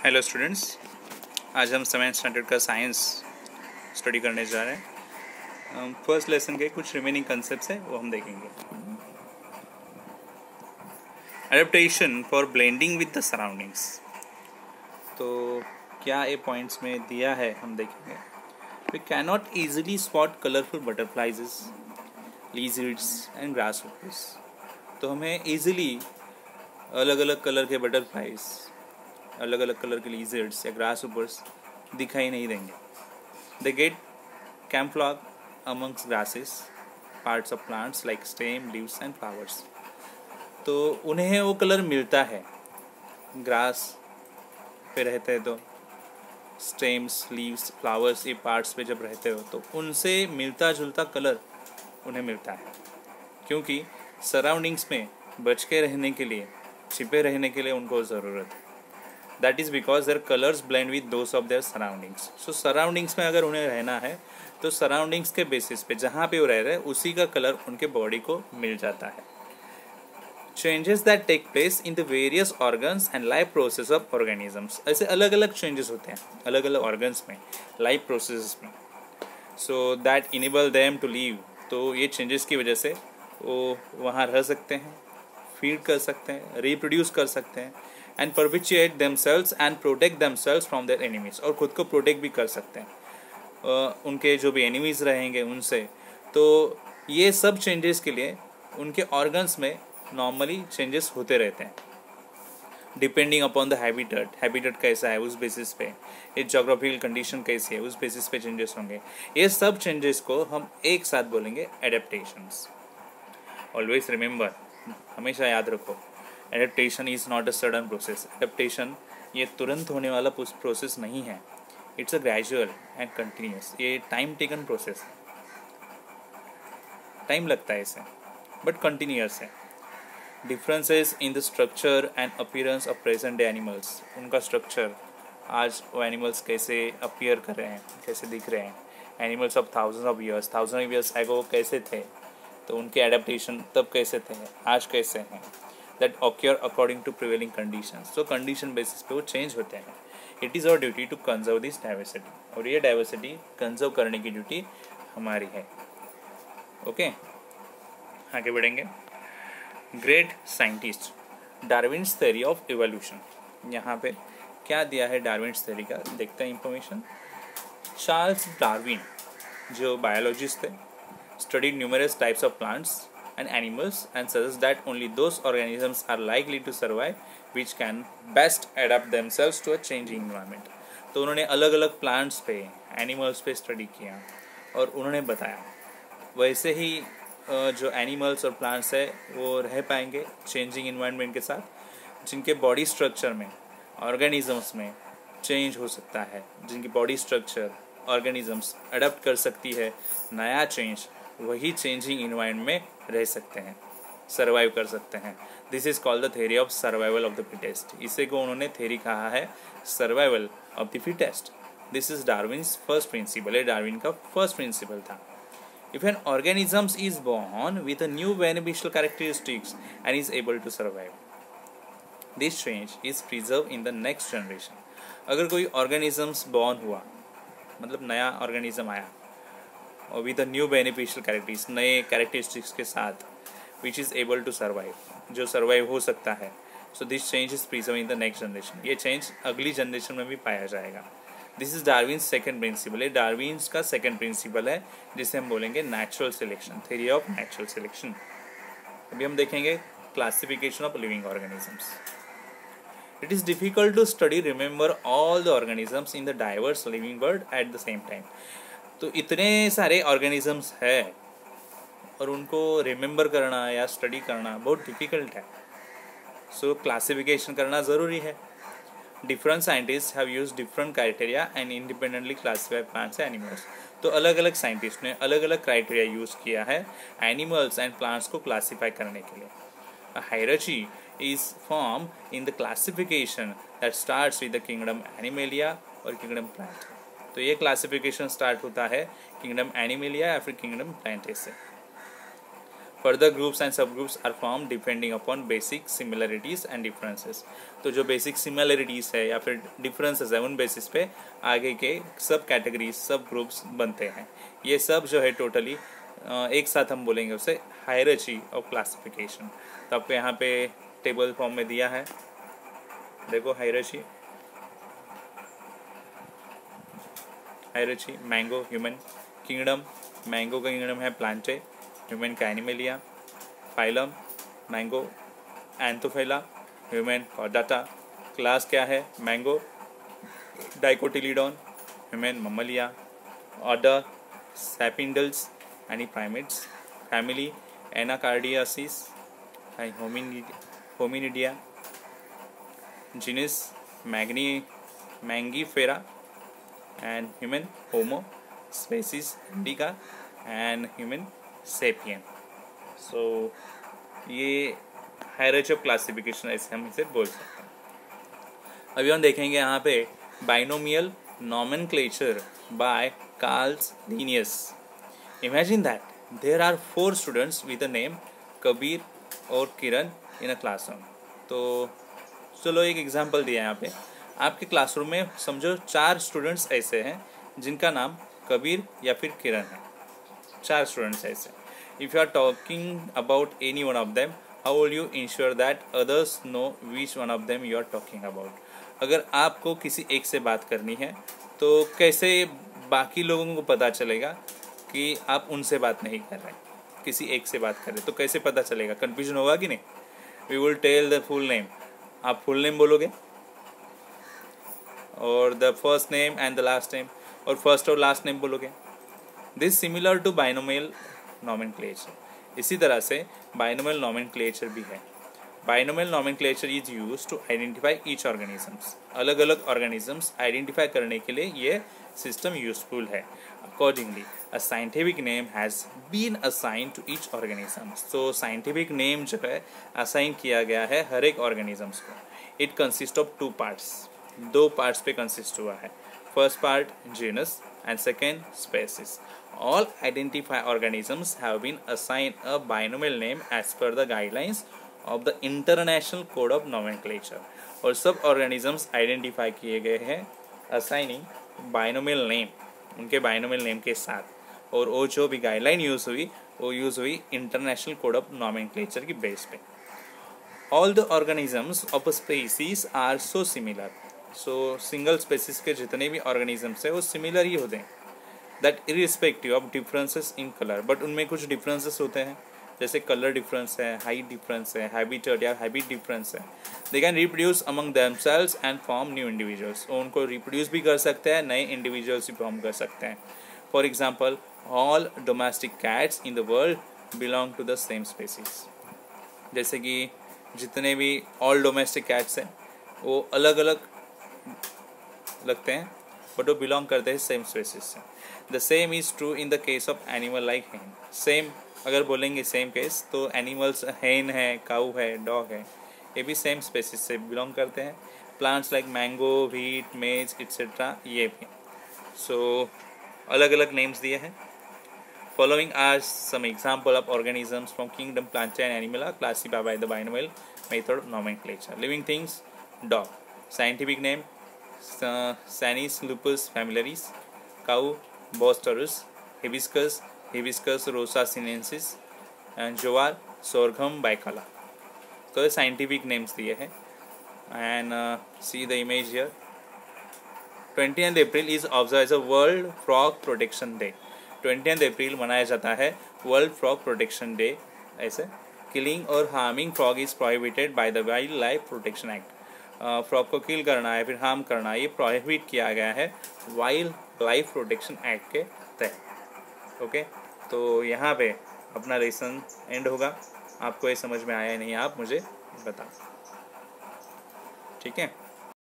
Hello students, आज हम 7th standard का साइंस स्टडी करने जा रहे हैं। फर्स्ट लेसन के कुछ रिमेनिंग कंसेप्ट्स हैं वो हम देखेंगे। Adaptation for blending with the surroundings. तो क्या ये पॉइंट्स में दिया है हम देखेंगे। We can not easily spot colourful butterflies, lizards and grasshoppers. तो हमें ईजिली अलग अलग कलर के बटरफ्लाइज, अलग अलग कलर के लीजर्ड्स या ग्रासहोपर्स दिखाई नहीं देंगे। They get camouflage amongst grasses, parts of plants like stem, leaves and flowers. तो उन्हें वो कलर मिलता है, ग्रास पे रहते हैं तो स्टेम्स, लीव्स, फ्लावर्स, ये पार्ट्स पे जब रहते हो तो उनसे मिलता जुलता कलर उन्हें मिलता है, क्योंकि सराउंडिंग्स में बच के रहने के लिए, छिपे रहने के लिए उनको ज़रूरत है। That is because their colours blend with those of their surroundings. So surroundings में अगर उन्हें रहना है तो सराउंडिंग्स के बेसिस पे जहाँ पे वो रह रहे हैं उसी का कलर उनके बॉडी को मिल जाता है। Changes that take place in the various organs and life process of organisms. ऐसे अलग अलग चेंजेस होते हैं अलग अलग ऑर्गन्स में, लाइफ प्रोसेस में, so that enable them to live. तो ये चेंजेस की वजह से वो वहाँ रह सकते हैं, फीड कर सकते हैं, रिप्रोड्यूस कर सकते हैं, and perpetuate themselves and protect themselves from their enemies. और खुद को प्रोटेक्ट भी कर सकते हैं उनके जो भी एनिमीज़ रहेंगे उनसे। तो ये सब चेंजेस के लिए उनके ऑर्गन्स में नॉर्मली चेंजेस होते रहते हैं, डिपेंडिंग अपॉन द हैबिटेट कैसा है उस बेसिस पे, ये जोग्राफिकल कंडीशन कैसी है उस बेसिस पे चेंजेस होंगे। ये सब चेंजेस को हम एक साथ बोलेंगे एडेप्टेशंस। ऑलवेज रिमेंबर, हमेशा याद रखो, adaptation is not a sudden process. Adaptation ये तुरंत होने वाला प्रोसेस नहीं है, it's a gradual and continuous. ये टाइम टेकन प्रोसेस है, टाइम लगता है इसे, बट कंटिन्यूस है। Differences in the structure and appearance of present day animals. उनका स्ट्रक्चर, आज वो एनिमल्स कैसे अपीयर कर रहे हैं, कैसे दिख रहे हैं, animals of thousand of years ago कैसे थे, तो उनके एडेप्टेशन तब कैसे थे, आज कैसे हैं, that occur according to prevailing conditions. तो कंडीशन बेसिस पे वो चेंज होते हैं। It is our duty to conserve this diversity, और ये डाइवर्सिटी कंजर्व करने की ड्यूटी हमारी है। ओके, आगे बढ़ेंगे। Great scientist, Darwin's theory of evolution. यहाँ पे क्या दिया है डार्विन्स थ्योरी का, देखते हैं इंफॉर्मेशन। चार्ल्स डार्विन जो बायोलॉजिस्ट थे, studied numerous types of plants and animals and suggests that only those organisms are likely to survive which can best adapt themselves to a changing environment। तो उन्होंने अलग अलग plants पे, animals पे study किया और उन्होंने बताया वैसे ही जो एनिमल्स और प्लांट्स है वो रह पाएंगे चेंजिंग इन्वायरमेंट के साथ, जिनके बॉडी स्ट्रक्चर में, ऑर्गेनिजम्स में चेंज हो सकता है, जिनकी बॉडी स्ट्रक्चर ऑर्गेनिजम्स अडप्ट कर सकती है नया चेंज, वही चेंजिंग इन्वायरमेंट में रह सकते हैं, सर्वाइव कर सकते हैं। This is called the theory of survival of the fittest. इसे को उन्होंने थ्योरी कहा है survival of the fittest. This is Darwin's first principle, ये डार्विन का फर्स्ट प्रिंसिपल था। If an organisms is born with a new beneficial characteristics and is able to survive, this change is preserve in the next generation. अगर कोई organisms born हुआ, मतलब नया organism आया और with a new beneficial characteristics, नए characteristics के साथ, which is able to survive, जो सर्वाइव हो सकता है, so this change is preserve in the next generation. ये चेंज अगली जनरेशन में भी पाया जाएगा। This is Darwin's second principle, ये डार्विन्स का सेकंड प्रिंसिपल है, जिसे हम बोलेंगे natural selection, theory of natural selection. अभी हम देखेंगे classification of living organisms. It is difficult to study remember all the organisms in the diverse living world at the same time. तो इतने सारे ऑर्गेनिजम्स है और उनको रिमेंबर करना या स्टडी करना बहुत डिफ़िकल्ट है, सो क्लासिफिकेशन करना ज़रूरी है। Different scientist have used different criteria and independently classify plants and animals. तो अलग अलग साइंटिस्ट ने अलग अलग क्राइटेरिया यूज़ किया है एनिमल्स एंड प्लांट्स को क्लासीफाई करने के लिए। अ hierarchy is formed in the classification that starts with the kingdom Animalia और kingdom Plant। तो ये क्लासिफिकेशन स्टार्ट होता है किंगडम एनिमेलिया या फिर किंगडम प्लांट से। Further groups and sub groups are form depending upon basic similarities and differences. तो जो बेसिक सिमिलरिटीज़ है या फिर डिफरेंसेस है उन बेसिस पे आगे के सब कैटेगरीज सब ग्रुप्स बनते हैं। ये सब जो है टोटली एक साथ हम बोलेंगे उसे हायरार्ची ऑफ क्लासिफिकेशन। तो आपको यहाँ पे टेबल फॉर्म में दिया है, देखो hierarchy mango human, kingdom mango का किंगडम है प्लांटे, ह्यूमन का animalia, phylum mango anthophyta, human chordata, class क्या है mango dicotyledon, human mammalia, order sapindales and primates, family anacardiaceae hominidae, genus mangifera and human homo species indica and human sapien। so ये hierarchy of classification ऐसे हम इसे बोल सकते हैं। अभी हम देखेंगे यहाँ पे binomial nomenclature by Carls Linnaeus. Imagine that there are 4 students with the name Kabir और किरण इन अ क्लासरूम। तो चलो एक एग्जांपल दिया है यहाँ पे, आपके क्लासरूम में समझो 4 स्टूडेंट्स ऐसे हैं जिनका नाम कबीर या फिर किरण है, 4 स्टूडेंट्स ऐसे। If you are talking about any one of them, how will you ensure that others know which one of them you are talking about. अगर आपको किसी एक से बात करनी है तो कैसे बाकी लोगों को पता चलेगा कि आप उनसे बात नहीं कर रहे, किसी एक से बात कर रहे, तो कैसे पता चलेगा? कन्फ्यूजन होगा कि नहीं? We will tell the full name, आप फुल नेम बोलोगे और the first name and the last name, और फर्स्ट और लास्ट नेम बोलोगे। This similar to binomial nomenclature. इसी तरह से बाइनोमियल नॉमेनक्लेचर भी है। Binomial nomenclature is used to identify each organisms. अलग अलग ऑर्गेनिजम्स आइडेंटिफाई करने के लिए ये सिस्टम यूजफुल है। Accordingly a scientific name has been assign to each organisms. तो साइंटिफिक नेम जो है असाइन किया गया है हर एक ऑर्गेनिजम्स को। It consist of 2 parts, 2 parts पे कंसिस्ट हुआ है। First part genus and second species. All identified organisms have been assigned a binomial name as per the guidelines of the International Code of Nomenclature। और सब organisms identify किए गए हैं assigning binomial name, उनके binomial name के साथ। और वो जो भी गाइडलाइन यूज़ हुई वो यूज़ हुई International Code of Nomenclature की बेस पे। All the organisms of a species are so similar। so single species के जितने भी organisms है वो सिमिलर ही होते हैं, that irrespective of differences in colour. But उनमें कुछ डिफरेंसेस होते हैं, जैसे कलर डिफरेंस है, हाइट डिफरेंस है, हैबिटेट या हैबिट डिफरेंस है। They can reproduce among themselves and form new individuals. उनको रिप्रोड्यूस भी कर सकते हैं, नए इंडिविजुअल्स भी फॉर्म कर सकते हैं। For example all domestic cats in the world belong to the same species. जैसे कि जितने भी ऑल डोमेस्टिक कैट्स हैं वो अलग अलग लगते हैं बट वो बिलोंग करते हैं सेम स्पेसीज से। The same is true in the case of animal like हेन। सेम अगर बोलेंगे सेम केस तो एनिमल्स हेन है, काऊ है, डॉग है, ये भी सेम स्पेसीज से बिलोंग करते हैं। Plants like mango, wheat, maize etcetera ये भी। सो अलग अलग नेम्स दिए हैं। Following are some example of organisms from kingdom plantae and animalia classified by the binomial method of nomenclature. Living things dog, scientific name Canis lupus familiaris, cow Bos taurus, hibiscus rosa sinensis, and jowar sorghum baikala। तो ये scientific names दिए हैं। And see the image here. 20th April is observe as a world frog protection day. 20th अप्रैल मनाया जाता है world frog protection day. ऐसे killing और harming frog is prohibited by the wildlife protection act. Frog को kill करना है फिर हार्म करना ये प्रोहिबिट किया गया है वाइल्ड लाइफ प्रोटेक्शन एक्ट के तहत। ओके, तो यहाँ पे अपना लेसन एंड होगा। आपको ये समझ में आया नहीं आप मुझे बताओ, ठीक है।